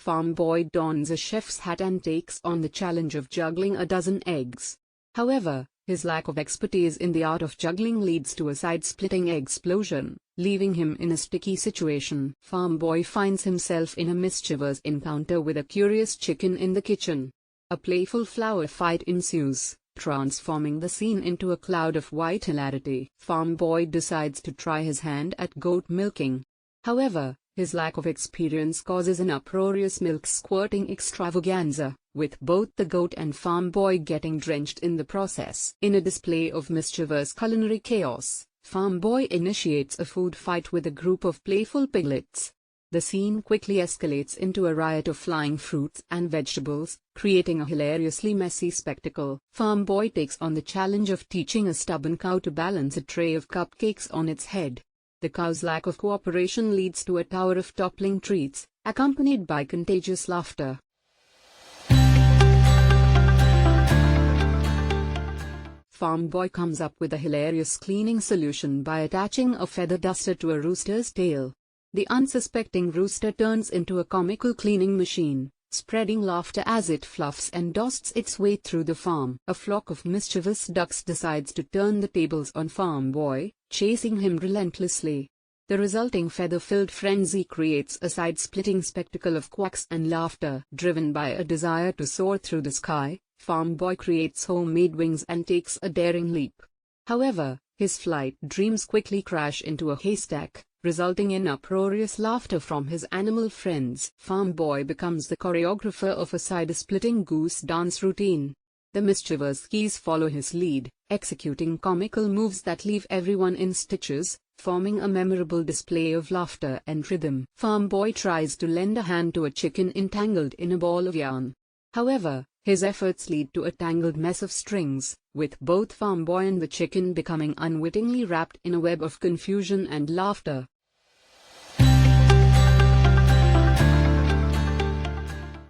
Farm Boy dons a chef's hat and takes on the challenge of juggling a dozen eggs. However, his lack of expertise in the art of juggling leads to a side-splitting explosion, leaving him in a sticky situation. Farm Boy finds himself in a mischievous encounter with a curious chicken in the kitchen. A playful flower fight ensues, transforming the scene into a cloud of white hilarity. Farm Boy decides to try his hand at goat milking. However, his lack of experience causes an uproarious milk-squirting extravaganza, with both the goat and Farm Boy getting drenched in the process. In a display of mischievous culinary chaos, Farm Boy initiates a food fight with a group of playful piglets. The scene quickly escalates into a riot of flying fruits and vegetables, creating a hilariously messy spectacle. Farm Boy takes on the challenge of teaching a stubborn cow to balance a tray of cupcakes on its head. The cow's lack of cooperation leads to a tower of toppling treats, accompanied by contagious laughter. Farm Boy comes up with a hilarious cleaning solution by attaching a feather duster to a rooster's tail. The unsuspecting rooster turns into a comical cleaning machine, spreading laughter as it fluffs and dusts its way through the farm. A flock of mischievous ducks decides to turn the tables on Farm Boy, chasing him relentlessly. The resulting feather-filled frenzy creates a side-splitting spectacle of quacks and laughter. Driven by a desire to soar through the sky, Farm Boy creates homemade wings and takes a daring leap. However, his flight dreams quickly crash into a haystack, resulting in uproarious laughter from his animal friends. Farm Boy becomes the choreographer of a side-splitting goose dance routine. The mischievous geese follow his lead, executing comical moves that leave everyone in stitches, forming a memorable display of laughter and rhythm. Farm Boy tries to lend a hand to a chicken entangled in a ball of yarn. However, his efforts lead to a tangled mess of strings, with both Farm Boy and the chicken becoming unwittingly wrapped in a web of confusion and laughter.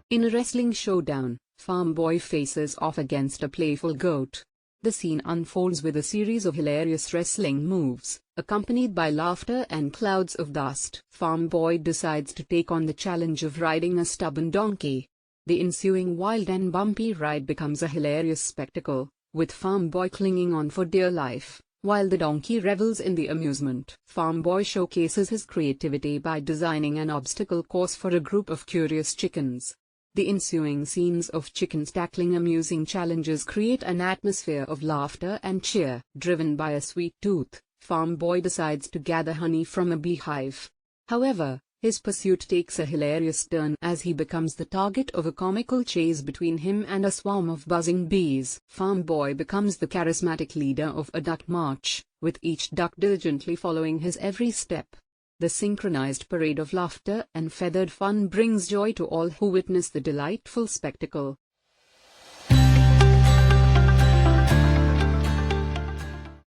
In a wrestling showdown, Farm Boy faces off against a playful goat. The scene unfolds with a series of hilarious wrestling moves, accompanied by laughter and clouds of dust. Farm Boy decides to take on the challenge of riding a stubborn donkey. The ensuing wild and bumpy ride becomes a hilarious spectacle, with Farm Boy clinging on for dear life, while the donkey revels in the amusement. Farm Boy showcases his creativity by designing an obstacle course for a group of curious chickens. The ensuing scenes of chickens tackling amusing challenges create an atmosphere of laughter and cheer. Driven by a sweet tooth, Farm Boy decides to gather honey from a beehive. However, his pursuit takes a hilarious turn as he becomes the target of a comical chase between him and a swarm of buzzing bees. Farm Boy becomes the charismatic leader of a duck march, with each duck diligently following his every step. The synchronized parade of laughter and feathered fun brings joy to all who witness the delightful spectacle.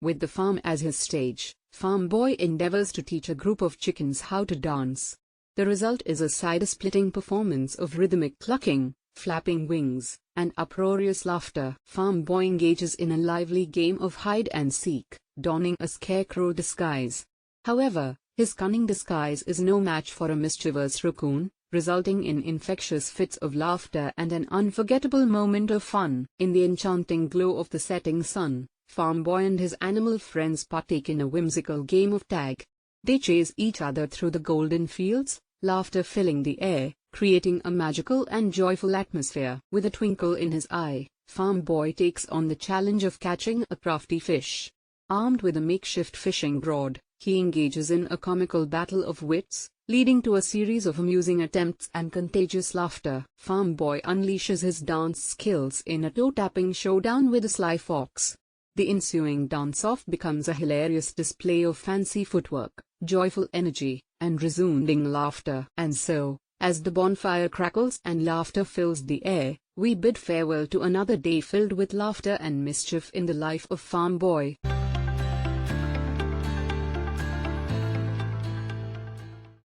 With the farm as his stage, Farm Boy endeavors to teach a group of chickens how to dance. The result is a side-splitting performance of rhythmic clucking, flapping wings, and uproarious laughter. Farm Boy engages in a lively game of hide-and-seek, donning a scarecrow disguise. However, his cunning disguise is no match for a mischievous raccoon, resulting in infectious fits of laughter and an unforgettable moment of fun. In the enchanting glow of the setting sun, Farm Boy and his animal friends partake in a whimsical game of tag. They chase each other through the golden fields, laughter filling the air, creating a magical and joyful atmosphere. With a twinkle in his eye, Farm Boy takes on the challenge of catching a crafty fish. Armed with a makeshift fishing rod, he engages in a comical battle of wits, leading to a series of amusing attempts and contagious laughter. Farm Boy unleashes his dance skills in a toe-tapping showdown with a sly fox. The ensuing dance-off becomes a hilarious display of fancy footwork, joyful energy, and resounding laughter. And so, as the bonfire crackles and laughter fills the air, we bid farewell to another day filled with laughter and mischief in the life of Farm Boy.